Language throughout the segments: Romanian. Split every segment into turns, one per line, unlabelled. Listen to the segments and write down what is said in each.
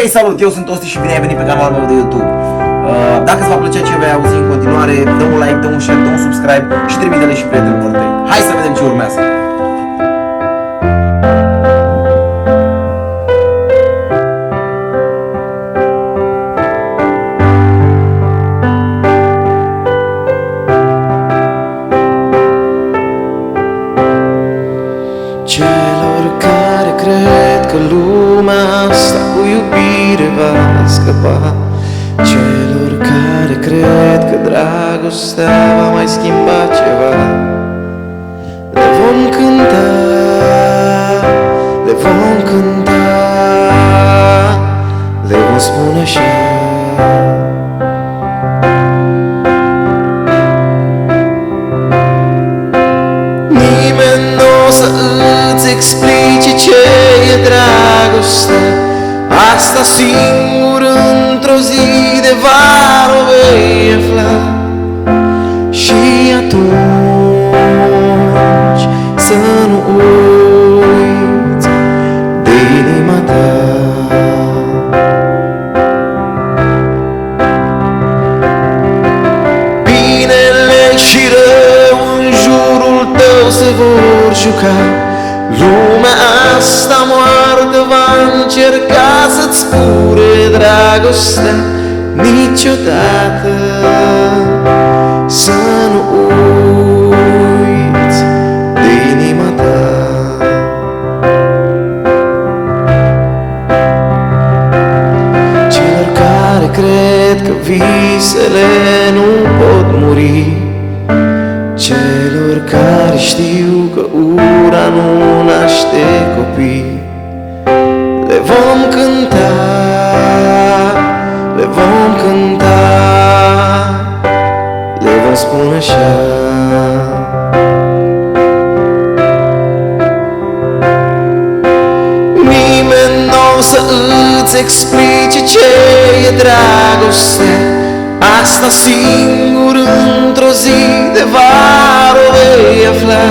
Hei, salut! Eu sunt Osti și bine ai venit pe canalul meu de YouTube. Dacă îți va plăcea ce vei auzi în continuare, dă un like, dă un share, dă un subscribe și trimite-le și prietenilor tăi. Hai să vedem ce urmează!
Celor care cred că lumea asta cu iubire va scăpa, celor care cred că dragostea va mai schimba ceva, le vom cânta, le vom cânta, le vom spune așa. Nimeni n-o să îți explice ce e dragoste, asta singur într-o zi de vară o vei afla. Și atunci să nu uiți de inima ta. Binele și rău în jurul tău se vor juca, lumea asta moartă va încerca să-ți fure dragostea. Niciodată să nu uiți de inima ta. Celor care cred că visele nu pot muri, celor care știu că ura nu naște copii, le vom cânta, le vom cânta, le vom spune așa. Nimeni n-o să îți explice ce e dragoste, asta singur într-o zi de vară o vei afla.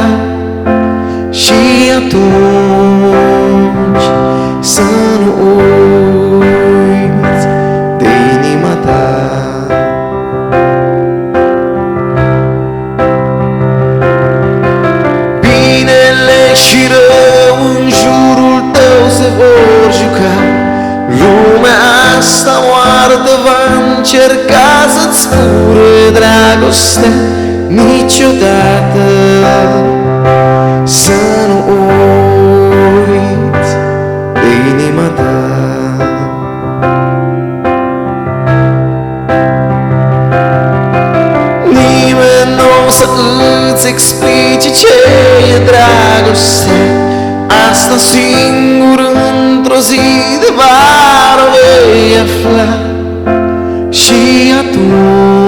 Și atunci să nu uiți de inima ta. Binele și rău în jurul tău se vor juca, lumea asta moartă va încerca să-ți fure dragostea. Niciodată să nu uiți de inima ta. Nimeni n-o să îți explice ce e dragoste, asta singur într-o zi de vară o vei afla. Și atunci